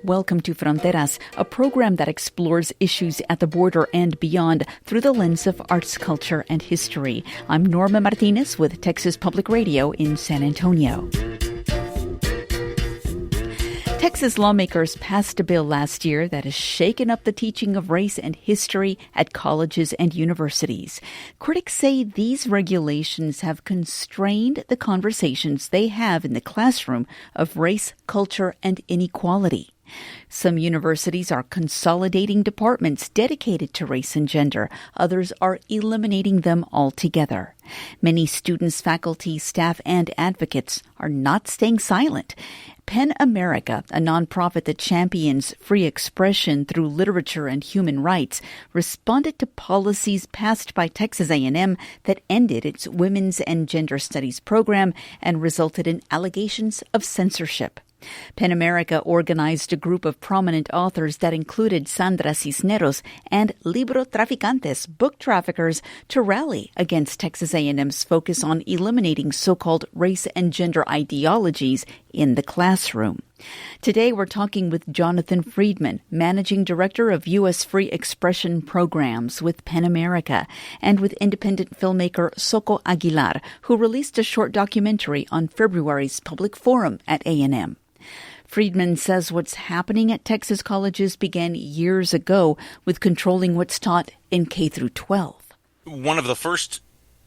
Welcome to Fronteras, a program that explores issues at the border and beyond through the lens of arts, culture, and history. I'm Norma Martinez with Texas Public Radio in San Antonio. Texas lawmakers passed a bill last year that has shaken up the teaching of race and history at colleges and universities. Critics say these regulations have constrained the conversations they have in the classroom of race, culture, and inequality. Some universities are consolidating departments dedicated to race and gender. Others are eliminating them altogether. Many students, faculty, staff, and advocates are not staying silent. PEN America, a nonprofit that champions free expression through literature and human rights, responded to policies passed by Texas A&M that ended its Women's and Gender Studies program and resulted in allegations of censorship. PEN America organized a group of prominent authors that included Sandra Cisneros and Libro Traficantes, book traffickers, to rally against Texas A&M's focus on eliminating so-called race and gender ideologies in the classroom. Today, we're talking with Jonathan Friedman, Managing Director of U.S. Free Expression Programs with PEN America, and with independent filmmaker Soco Aguilar, who released a short documentary on February's public forum at A&M. Friedman says what's happening at Texas colleges began years ago with controlling what's taught in K through 12. One of the first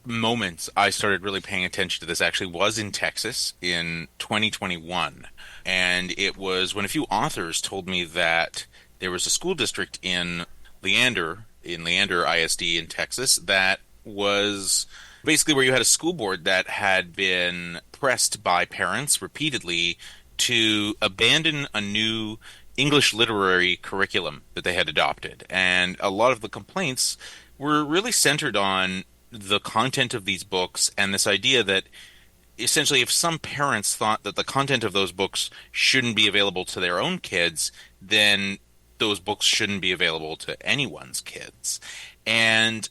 moments I started really paying attention to this actually was in Texas in 2021. And it was when a few authors told me that there was a school district in Leander ISD in Texas, that was basically where you had a school board that had been pressed by parents repeatedly to abandon a new English literary curriculum that they had adopted. And a lot of the complaints were really centered on the content of these books and this idea that essentially if some parents thought that the content of those books shouldn't be available to their own kids, then those books shouldn't be available to anyone's kids. And,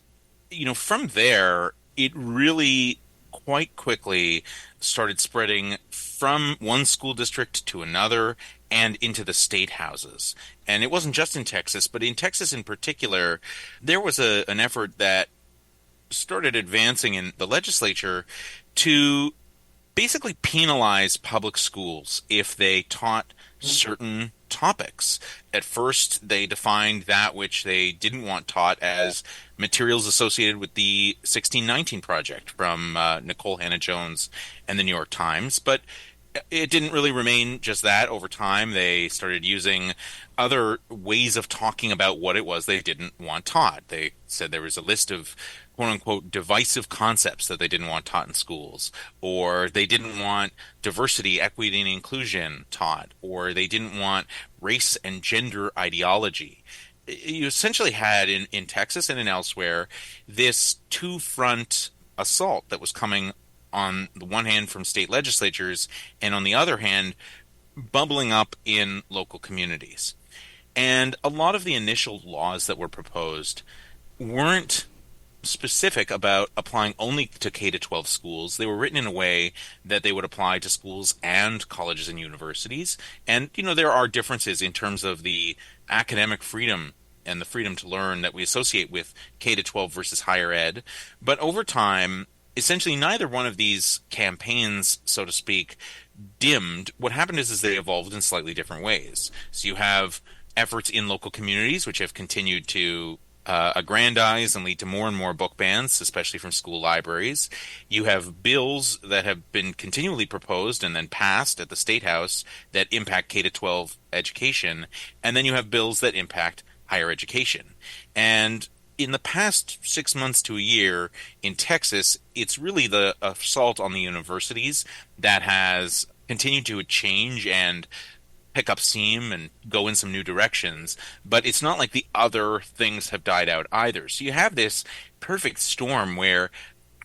from there, it really quite quickly started spreading from one school district to another and into the state houses. And it wasn't just in Texas, but in Texas in particular, there was an effort that started advancing in the legislature to basically penalize public schools if they taught certain topics. At first, they defined that which they didn't want taught as materials associated with the 1619 Project from Nicole Hannah-Jones and the New York Times. But it didn't really remain just that. Over time, they started using other ways of talking about what it was they didn't want taught. They said there was a list of quote-unquote divisive concepts that they didn't want taught in schools, or they didn't want diversity, equity, and inclusion taught, or they didn't want race and gender ideology. You essentially had in Texas and in elsewhere this two-front assault that was coming on the one hand from state legislatures and on the other hand bubbling up in local communities. And a lot of the initial laws that were proposed weren't specific about applying only to K-12 schools. They were written in a way that they would apply to schools and colleges and universities. And, there are differences in terms of the academic freedom and the freedom to learn that we associate with K-12 versus higher ed. But over time, essentially neither one of these campaigns, so to speak, dimmed. What happened is they evolved in slightly different ways. So you have efforts in local communities, which have continued to aggrandize and lead to more and more book bans, especially from school libraries. You have bills that have been continually proposed and then passed at the State House that impact K-12 education, and then you have bills that impact higher education. And in the past 6 months to a year in Texas, it's really the assault on the universities that has continued to change and pick up steam and go in some new directions, but it's not like the other things have died out either. So you have this perfect storm where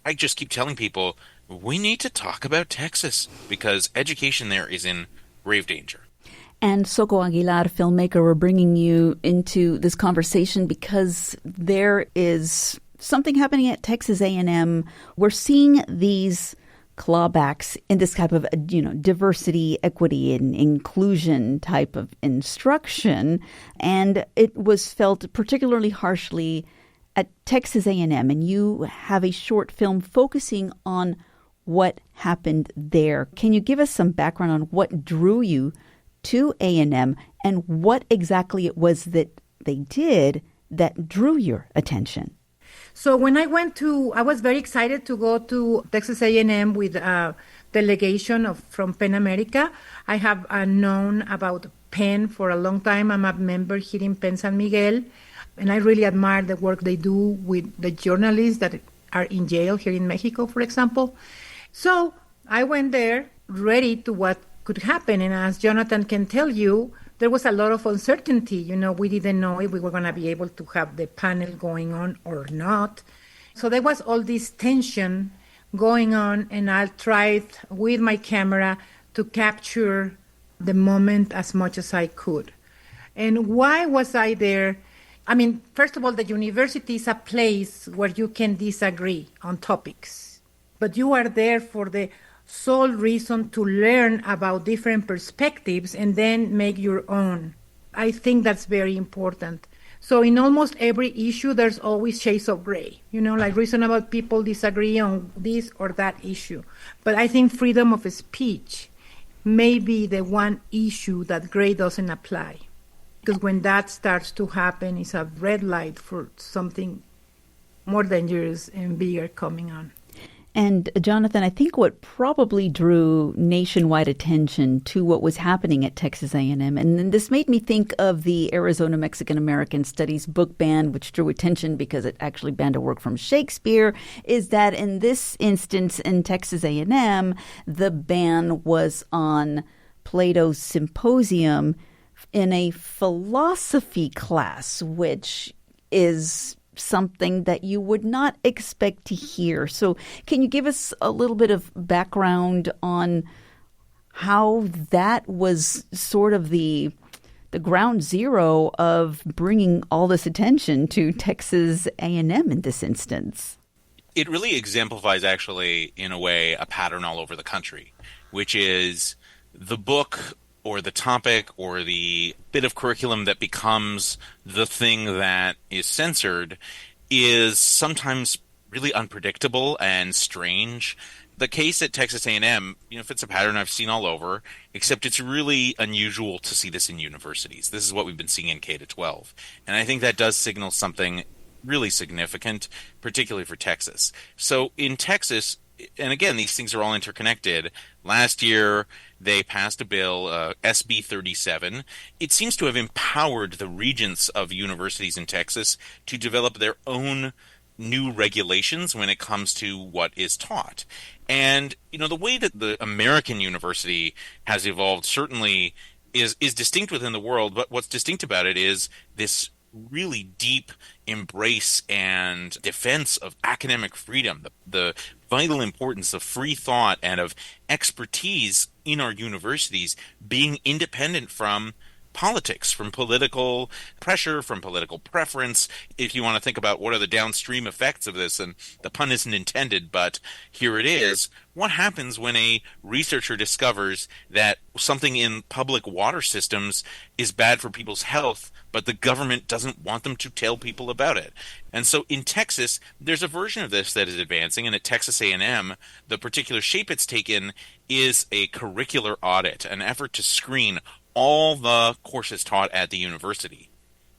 I just keep telling people, we need to talk about Texas because education there is in grave danger. And Soco Aguilar, filmmaker, we're bringing you into this conversation because there is something happening at Texas A&M. We're seeing these clawbacks in this type of, diversity, equity, and inclusion type of instruction. And it was felt particularly harshly at Texas A&M. And you have a short film focusing on what happened there. Can you give us some background on what drew you to A&M and what exactly it was that they did that drew your attention? So when I was very excited to go to Texas A&M with a delegation from PEN America. I have known about PEN for a long time. I'm a member here in PEN San Miguel, and I really admire the work they do with the journalists that are in jail here in Mexico, for example. So I went there ready to what could happen, and as Jonathan can tell you, there was a lot of uncertainty. We didn't know if we were going to be able to have the panel going on or not. So there was all this tension going on, and I tried with my camera to capture the moment as much as I could. And why was I there? I mean, first of all, the university is a place where you can disagree on topics, but you are there for the sole reason to learn about different perspectives and then make your own. I think that's very important. So in almost every issue, there's always shades of gray, like reasonable people disagree on this or that issue. But I think freedom of speech may be the one issue that gray doesn't apply. Because when that starts to happen, it's a red light for something more dangerous and bigger coming on. And Jonathan, I think what probably drew nationwide attention to what was happening at Texas A&M, and this made me think of the Arizona Mexican American Studies book ban, which drew attention because it actually banned a work from Shakespeare, is that in this instance in Texas A&M, the ban was on Plato's Symposium in a philosophy class, which is something that you would not expect to hear. So can you give us a little bit of background on how that was sort of the ground zero of bringing all this attention to Texas A&M in this instance? It really exemplifies, actually, in a way, a pattern all over the country, which is the book or the topic or the bit of curriculum that becomes the thing that is censored is sometimes really unpredictable and strange. The case at Texas A&M, fits a pattern I've seen all over, except it's really unusual to see this in universities. This is what we've been seeing in K-12. And I think that does signal something really significant, particularly for Texas. So in Texas, and again, these things are all interconnected. Last year, they passed a bill, SB 37. It seems to have empowered the regents of universities in Texas to develop their own new regulations when it comes to what is taught. And, the way that the American university has evolved certainly is distinct within the world, but what's distinct about it is this really deep embrace and defense of academic freedom, the vital importance of free thought and of expertise in our universities being independent from politics, from political pressure, from political preference. If you want to think about what are the downstream effects of this, and the pun isn't intended, but here it is, what happens when a researcher discovers that something in public water systems is bad for people's health, but the government doesn't want them to tell people about it? And so in Texas, there's a version of this that is advancing, and at Texas A&M, the particular shape it's taken is a curricular audit, an effort to screen all the courses taught at the university.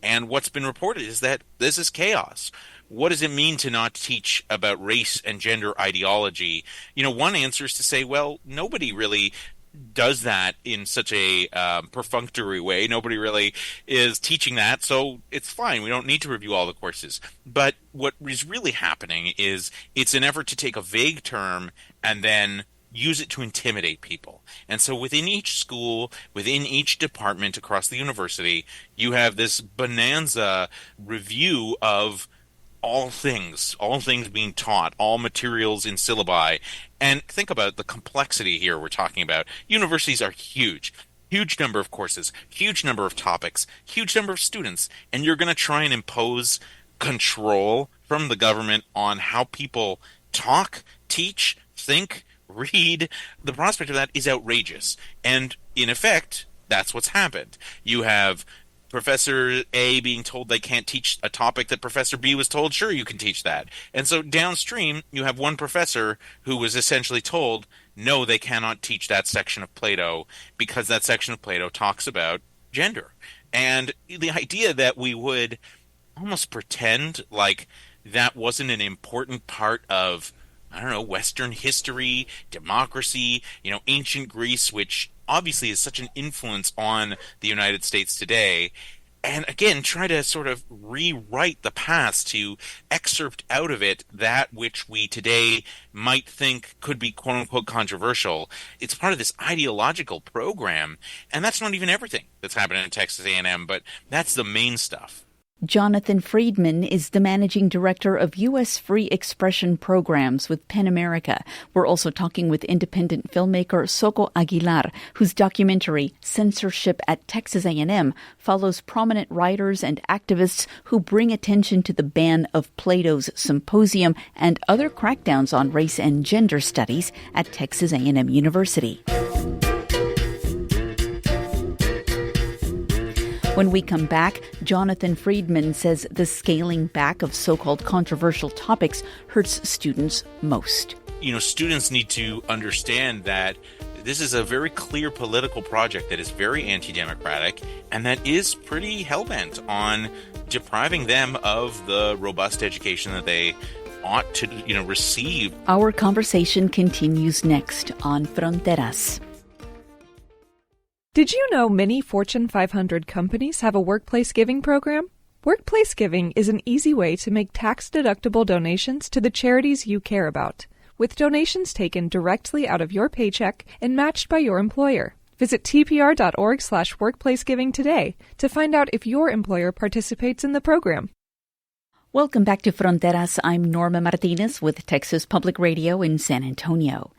And what's been reported is that this is chaos. What does it mean to not teach about race and gender ideology? One answer is to say, well, nobody really does that in such a perfunctory way. Nobody really is teaching that, so it's fine. We don't need to review all the courses. But what is really happening is it's an effort to take a vague term and then use it to intimidate people. And so within each school, within each department across the university, you have this bonanza review of all things being taught, all materials in syllabi. And think about the complexity here we're talking about. Universities are huge. Huge number of courses, huge number of topics, huge number of students. And you're going to try and impose control from the government on how people talk, teach, think, read, the prospect of that is outrageous. And in effect, that's what's happened. You have Professor A being told they can't teach a topic that Professor B was told, sure, you can teach that. And so downstream, you have one professor who was essentially told, no, they cannot teach that section of Plato because that section of Plato talks about gender. And the idea that we would almost pretend like that wasn't an important part of, I don't know, Western history, democracy, ancient Greece, which obviously is such an influence on the United States today. And again, try to sort of rewrite the past to excerpt out of it that which we today might think could be quote unquote controversial. It's part of this ideological program. And that's not even everything that's happening in Texas A&M, but that's the main stuff. Jonathan Friedman is the managing director of U.S. Free Expression Programs with PEN America. We're also talking with independent filmmaker Soco Aguilar, whose documentary Censorship at Texas A&M follows prominent writers and activists who bring attention to the ban of Plato's Symposium and other crackdowns on race and gender studies at Texas A&M University. When we come back, Jonathan Friedman says the scaling back of so-called controversial topics hurts students most. Students need to understand that this is a very clear political project that is very anti-democratic and that is pretty hell-bent on depriving them of the robust education that they ought to, receive. Our conversation continues next on Fronteras. Did you know many Fortune 500 companies have a workplace giving program? Workplace giving is an easy way to make tax-deductible donations to the charities you care about, with donations taken directly out of your paycheck and matched by your employer. Visit tpr.org/workplacegiving today to find out if your employer participates in the program. Welcome back to Fronteras. I'm Norma Martinez with Texas Public Radio in San Antonio.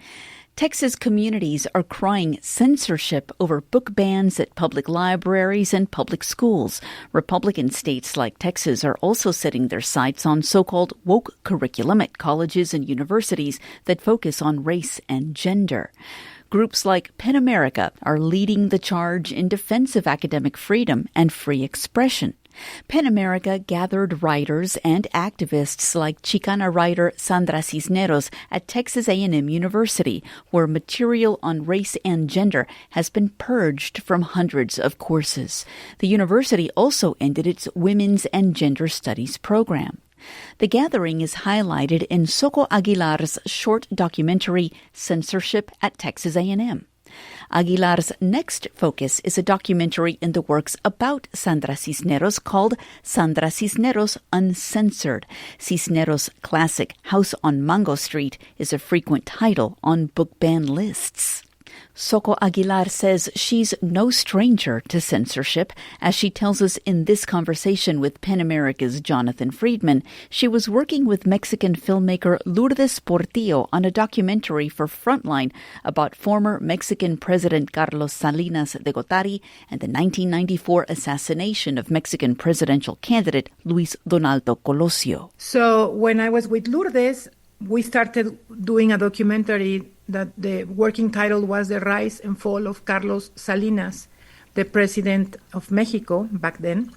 Texas communities are crying censorship over book bans at public libraries and public schools. Republican states like Texas are also setting their sights on so-called woke curriculum at colleges and universities that focus on race and gender. Groups like PEN America are leading the charge in defense of academic freedom and free expression. PEN America gathered writers and activists like Chicana writer Sandra Cisneros at Texas A&M University, where material on race and gender has been purged from hundreds of courses. The university also ended its Women's and Gender Studies program. The gathering is highlighted in Soco Aguilar's short documentary, Censorship at Texas A&M. Aguilar's next focus is a documentary in the works about Sandra Cisneros called Sandra Cisneros Uncensored. Cisneros' classic House on Mango Street is a frequent title on book ban lists. Soco Aguilar says she's no stranger to censorship. As she tells us in this conversation with PEN America's Jonathan Friedman, she was working with Mexican filmmaker Lourdes Portillo on a documentary for Frontline about former Mexican President Carlos Salinas de Gortari and the 1994 assassination of Mexican presidential candidate Luis Donaldo Colosio. So when I was with Lourdes, we started doing a documentary that the working title was The Rise and Fall of Carlos Salinas, the president of Mexico back then.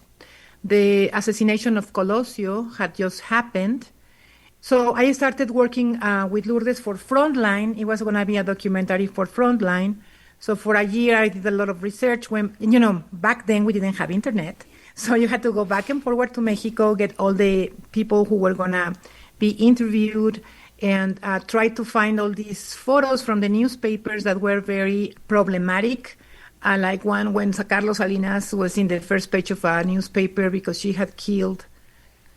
The assassination of Colosio had just happened. So I started working with Lourdes for Frontline. It was going to be a documentary for Frontline. So for a year, I did a lot of research. When, back then we didn't have internet. So you had to go back and forward to Mexico, get all the people who were going to be interviewed, and try to find all these photos from the newspapers that were very problematic, like one when Carlos Salinas was in the first page of a newspaper because she had killed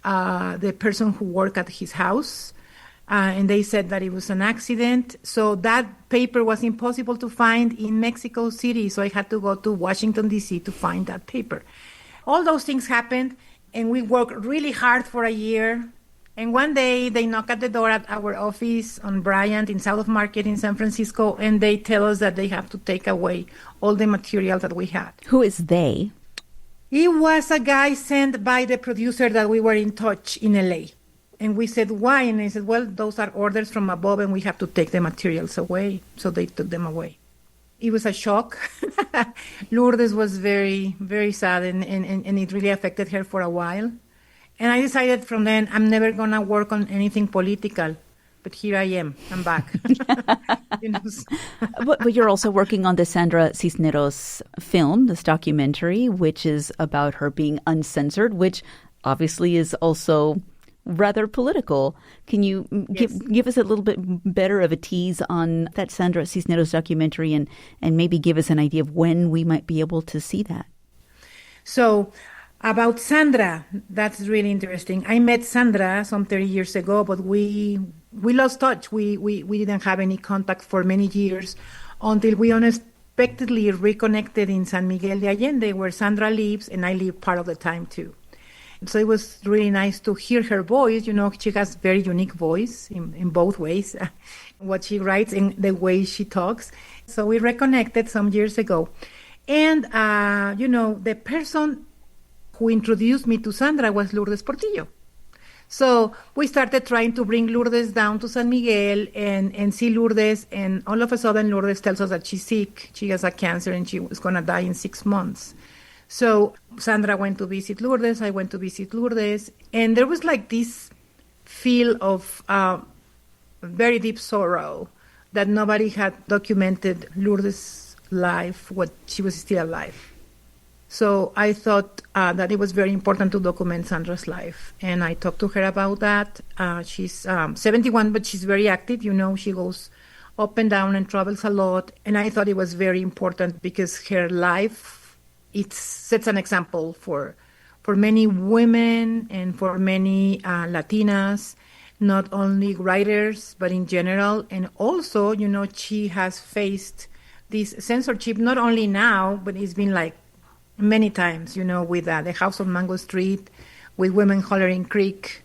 the person who worked at his house, and they said that it was an accident. So that paper was impossible to find in Mexico City, so I had to go to Washington, D.C. to find that paper. All those things happened, and we worked really hard for a year. And one day they knock at the door at our office on Bryant in South of Market in San Francisco, and they tell us that they have to take away all the material that we had. Who is they? It was a guy sent by the producer that we were in touch in LA. And we said, why? And I said, well, those are orders from above and we have to take the materials away. So they took them away. It was a shock. Lourdes was very, very sad, and it really affected her for a while. And I decided from then, I'm never going to work on anything political. But here I am. I'm back. You know, but you're also working on the Sandra Cisneros film, this documentary, which is about her being uncensored, which obviously is also rather political. Can you give us a little bit better of a tease on that Sandra Cisneros documentary and maybe give us an idea of when we might be able to see that? So about Sandra, that's really interesting. I met Sandra some 30 years ago, but we lost touch. We didn't have any contact for many years until we unexpectedly reconnected in San Miguel de Allende, where Sandra lives, and I live part of the time too. So it was really nice to hear her voice. You know, she has very unique voice in both ways, what she writes and the way she talks. So we reconnected some years ago. And, you know, the person who introduced me to Sandra was Lourdes Portillo. So we started trying to bring Lourdes down to San Miguel and see Lourdes. And all of a sudden, Lourdes tells us that she's sick. She has a cancer and she was going to die in 6 months. So Sandra went to visit Lourdes, I went to visit Lourdes, and there was like this feel of very deep sorrow that nobody had documented Lourdes' life, what she was still alive. So I thought that it was very important to document Sandra's life, and I talked to her about that. She's 71, but she's very active. You know, she goes up and down and travels a lot, and I thought it was very important because her life, it sets an example for many women and for many Latinas, not only writers, but in general. And also, you know, she has faced this censorship, not only now, but it's been like many times, you know, with the House on Mango Street, with Women Hollering Creek,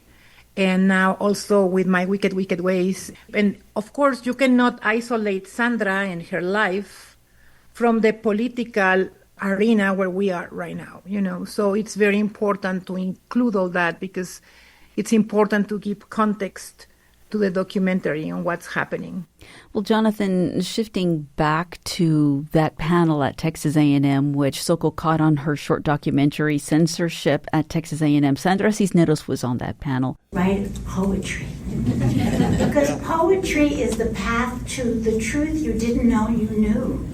and now also with My Wicked, Wicked Ways. And of course, you cannot isolate Sandra and her life from the political arena where we are right now, you know. So it's very important to include all that because it's important to give context to the documentary on what's happening. Well, Jonathan, shifting back to that panel at Texas A&M, which Soko caught on her short documentary, Censorship at Texas A&M, Sandra Cisneros was on that panel. Write poetry. Because poetry is the path to the truth you didn't know you knew.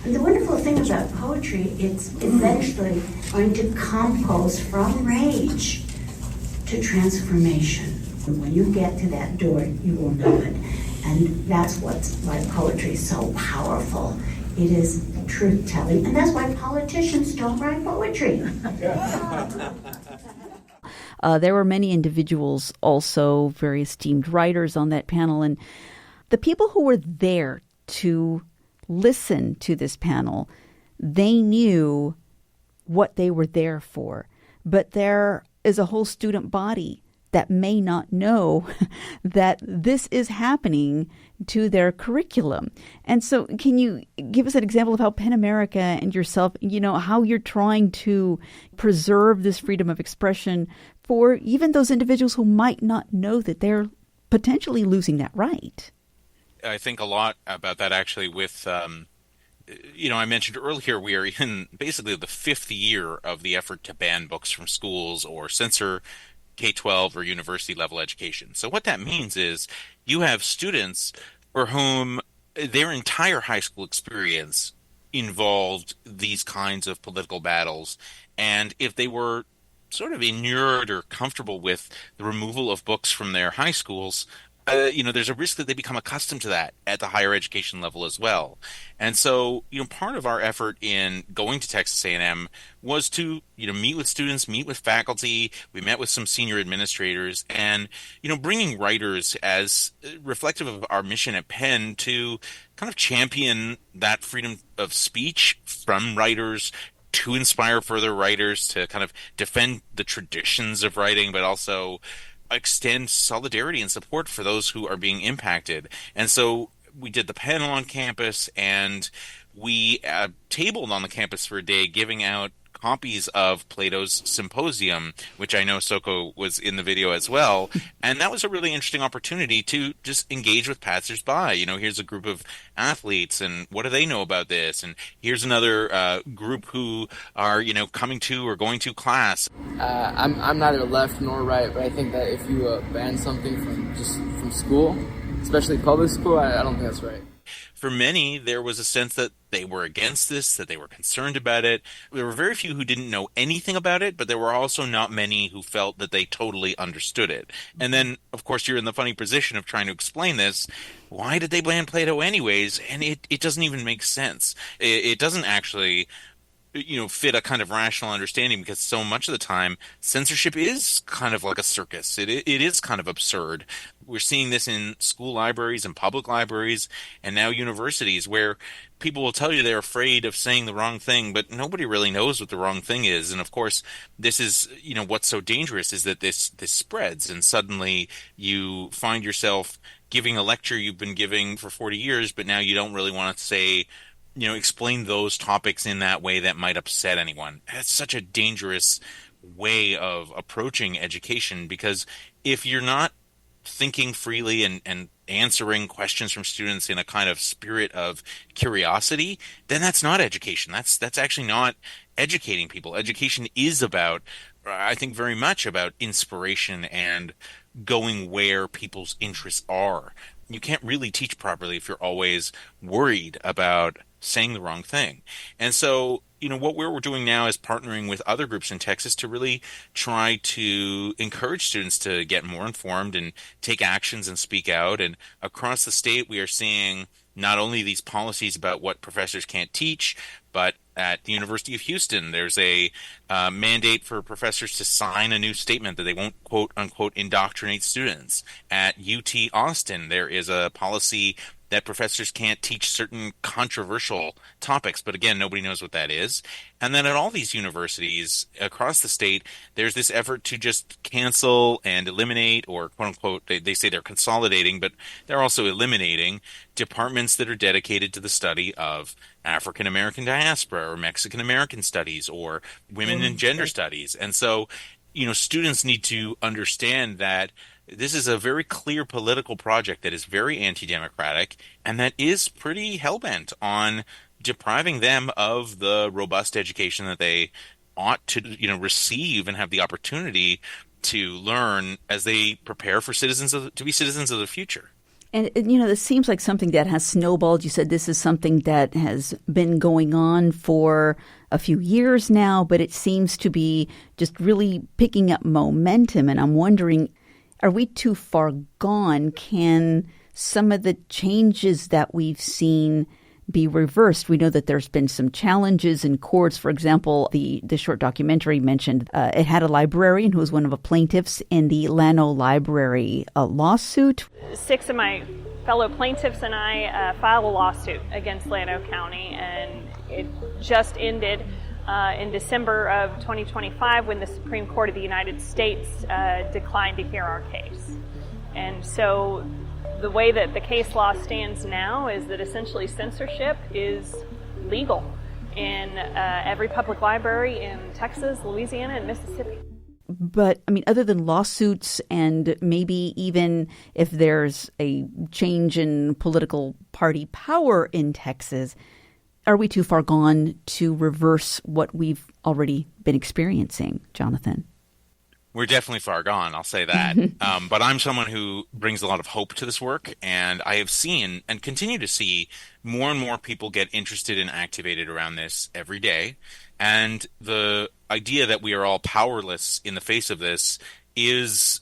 And the wonderful thing about poetry, it's eventually going to compose from rage to transformation. When you get to that door, you will know it. And that's why poetry is so powerful. It is truth-telling. And that's why politicians don't write poetry. There were many individuals, also very esteemed writers on that panel. And the people who were there to listen to this panel, they knew what they were there for. But there is a whole student body that may not know that this is happening to their curriculum. And so can you give us an example of how PEN America and yourself, you know, how you're trying to preserve this freedom of expression for even those individuals who might not know that they're potentially losing that right? I think a lot about that actually with, you know, I mentioned earlier we are in basically the 5th year of the effort to ban books from schools or censor K-12 or university level education. So what that means is you have students for whom their entire high school experience involved these kinds of political battles. And if they were sort of inured or comfortable with the removal of books from their high schools, you know, there's a risk that they become accustomed to that at the higher education level as well. And so, you know, part of our effort in going to Texas A&M was to, you know, meet with students, meet with faculty. We met with some senior administrators and, you know, bringing writers as reflective of our mission at Penn to kind of champion that freedom of speech from writers, to inspire further writers, to kind of defend the traditions of writing, but also extend solidarity and support for those who are being impacted. And so we did the panel on campus, and we tabled on the campus for a day, giving out copies of Plato's Symposium, which I know Soko was in the video as well. And that was a really interesting opportunity to just engage with passersby. Here's a group of athletes, and what do they know about this? And here's another group who are, coming to or going to class. I'm neither left nor right, but I think that if you ban something from school, especially public school, I don't think that's right. For many, there was a sense that they were against this, that they were concerned about it. There were very few who didn't know anything about it, but there were also not many who felt that they totally understood it. And then, of course, you're in the funny position of trying to explain this. Why did they ban Plato anyways? And it doesn't even make sense. It doesn't actually fit a kind of rational understanding, because so much of the time censorship is kind of like a circus. It is kind of absurd. We're seeing this in school libraries and public libraries and now universities, where people will tell you they're afraid of saying the wrong thing, but nobody really knows what the wrong thing is. And of course, this is, what's so dangerous is that this spreads, and suddenly you find yourself giving a lecture you've been giving for 40 years, but now you don't really want to say, explain those topics in that way that might upset anyone. That's such a dangerous way of approaching education, because if you're not thinking freely and answering questions from students in a kind of spirit of curiosity, then that's not education. That's actually not educating people. Education is about, I think, very much about inspiration and going where people's interests are. You can't really teach properly if you're always worried about saying the wrong thing. And so, what we're doing now is partnering with other groups in Texas to really try to encourage students to get more informed and take actions and speak out. And across the state, we are seeing not only these policies about what professors can't teach, but at the University of Houston, there's a mandate for professors to sign a new statement that they won't, quote unquote, indoctrinate students. At UT Austin, there is a policy that professors can't teach certain controversial topics, but again, nobody knows what that is. And then at all these universities across the state, there's this effort to just cancel and eliminate, or quote unquote, they say they're consolidating, but they're also eliminating departments that are dedicated to the study of African American diaspora or Mexican American studies or women and gender studies. And so, students need to understand that this is a very clear political project that is very anti-democratic and that is pretty hell-bent on depriving them of the robust education that they ought to, receive and have the opportunity to learn as they prepare for to be citizens of the future. And, this seems like something that has snowballed. You said this is something that has been going on for a few years now, but it seems to be just really picking up momentum. And I'm wondering, are we too far gone? Can some of the changes that we've seen be reversed? We know that there's been some challenges in courts. For example, the short documentary mentioned it had a librarian who was one of the plaintiffs in the Llano Library lawsuit. 6 of my fellow plaintiffs and I filed a lawsuit against Llano County, and it just ended in December of 2025 when the Supreme Court of the United States declined to hear our case. And so the way that the case law stands now is that essentially censorship is legal in every public library in Texas, Louisiana, and Mississippi. But, other than lawsuits and maybe even if there's a change in political party power in Texas, are we too far gone to reverse what we've already been experiencing, Jonathan? We're definitely far gone, I'll say that. But I'm someone who brings a lot of hope to this work, and I have seen and continue to see more and more people get interested and activated around this every day. And the idea that we are all powerless in the face of this is,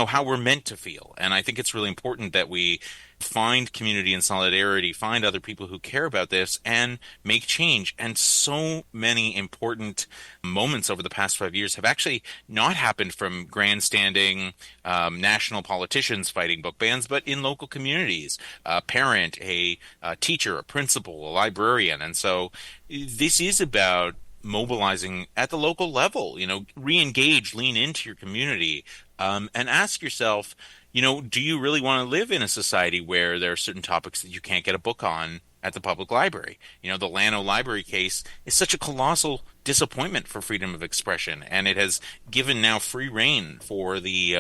how we're meant to feel. And I think it's really important that we find community and solidarity, find other people who care about this, and make change. And so many important moments over the past 5 years have actually not happened from grandstanding national politicians fighting book bans, but in local communities, a parent, a teacher, a principal, a librarian. And so this is about mobilizing at the local level, re-engage, lean into your community, and ask yourself, do you really want to live in a society where there are certain topics that you can't get a book on at the public library. The Llano Library case is such a colossal disappointment for freedom of expression, and it has given now free rein for the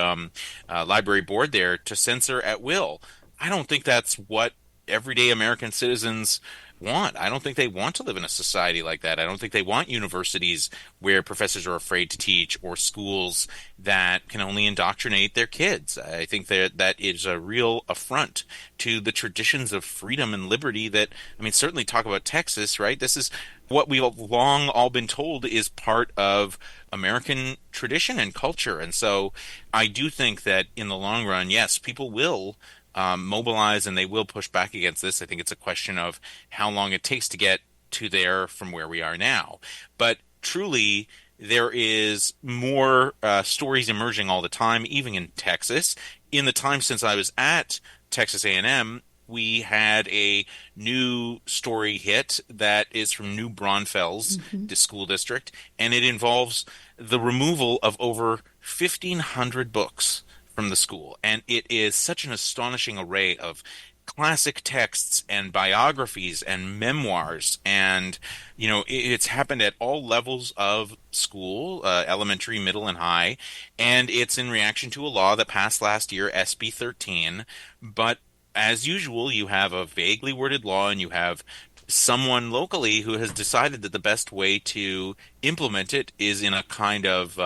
library board there to censor at will. I don't think that's what everyday American citizens want. I don't think they want to live in a society like that. I don't think they want universities where professors are afraid to teach, or schools that can only indoctrinate their kids. I think that is a real affront to the traditions of freedom and liberty that, certainly talk about Texas, right? This is what we've long all been told is part of American tradition and culture. And so I do think that in the long run, yes, people will mobilize and they will push back against this. I think it's a question of how long it takes to get to there from where we are now. But truly, there is more stories emerging all the time, even in Texas. In the time since I was at Texas A&M, we had a new story hit that is from New Braunfels school district, and it involves the removal of over 1,500 books from the school. And it is such an astonishing array of classic texts and biographies and memoirs. And, it's happened at all levels of school, elementary, middle, and high. And it's in reaction to a law that passed last year, SB 13. But as usual, you have a vaguely worded law, and you have someone locally who has decided that the best way to implement it is in a kind of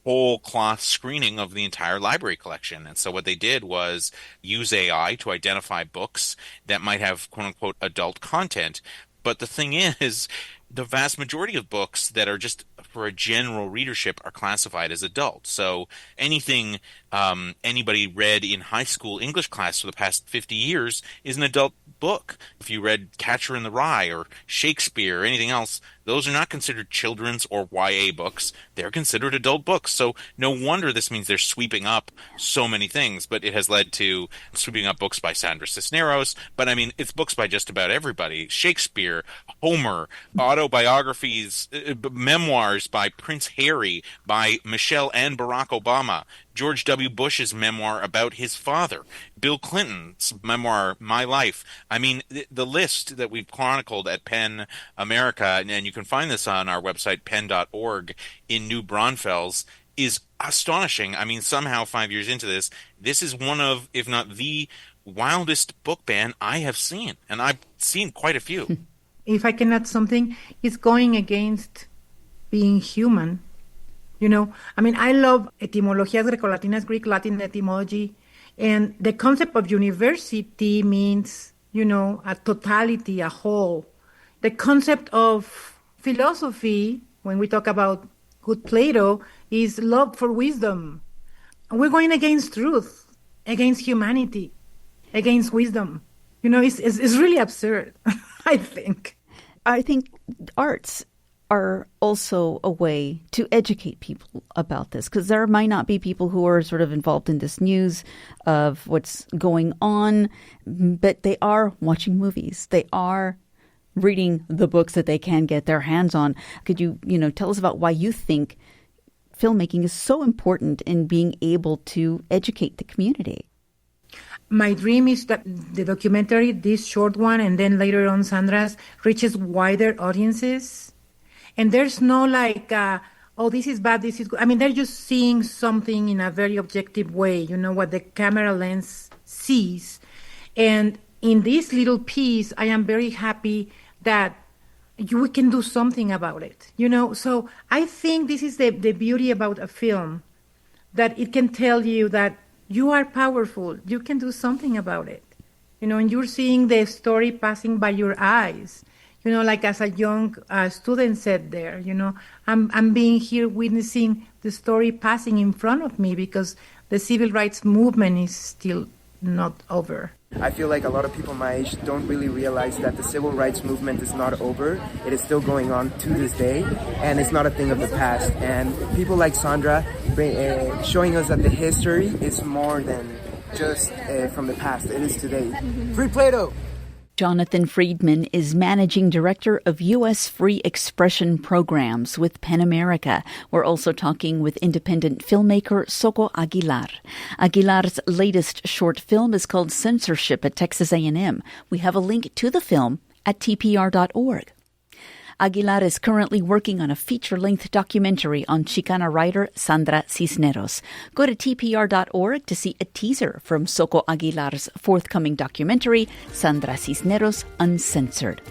whole cloth screening of the entire library collection. And so what they did was use AI to identify books that might have quote unquote adult content. But the thing is, the vast majority of books that are just for a general readership are classified as adult. So anything anybody read in high school English class for the past 50 years is an adult book. If you read Catcher in the Rye or Shakespeare or anything else, those are not considered children's or YA books. They're considered adult books. So no wonder this means they're sweeping up so many things, but it has led to sweeping up books by Sandra Cisneros. But it's books by just about everybody. Shakespeare, Homer, autobiographies, memoirs by Prince Harry, by Michelle and Barack Obama, George W. Bush's memoir about his father, Bill Clinton's memoir, My Life. The list that we've chronicled at Penn America, and you can find this on our website, penn.org, in New Braunfels, is astonishing. Somehow 5 years into this is one of, if not the wildest book ban I have seen. And I've seen quite a few. If I can add something, it's going against being human. I love etimologías grecolatinas, Greek, Latin etymology. And the concept of university means, a totality, a whole. The concept of philosophy, when we talk about good Plato, is love for wisdom. And we're going against truth, against humanity, against wisdom. It's really absurd, I think. I think arts are also a way to educate people about this, because there might not be people who are sort of involved in this news of what's going on, but they are watching movies. They are reading the books that they can get their hands on. Could you, tell us about why you think filmmaking is so important in being able to educate the community? My dream is that the documentary, this short one, and then later on Sandra's, reaches wider audiences. And there's no this is bad, this is good. They're just seeing something in a very objective way, what the camera lens sees. And in this little piece, I am very happy that we can do something about it, So I think this is the beauty about a film, that it can tell you that you are powerful, you can do something about it, and you're seeing the story passing by your eyes. As a young student said there, I'm being here witnessing the story passing in front of me because the civil rights movement is still not over. I feel like a lot of people my age don't really realize that the civil rights movement is not over. It is still going on to this day, and it's not a thing of the past. And people like Sandra showing us that the history is more than just from the past. It is today. Free Plato! Jonathan Friedman is Managing Director of U.S. Free Expression Programs with PEN America. We're also talking with independent filmmaker Soco Aguilar. Aguilar's latest short film is called Censorship at Texas A&M. We have a link to the film at tpr.org. Aguilar is currently working on a feature-length documentary on Chicana writer Sandra Cisneros. Go to tpr.org to see a teaser from Soco Aguilar's forthcoming documentary, Sandra Cisneros Uncensored.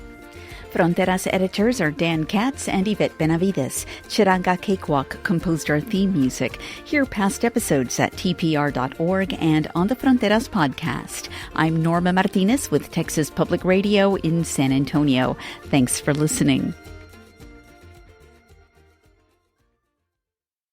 Fronteras editors are Dan Katz and Yvette Benavides. Chiranga Cakewalk composed our theme music. Hear past episodes at tpr.org and on the Fronteras podcast. I'm Norma Martinez with Texas Public Radio in San Antonio. Thanks for listening.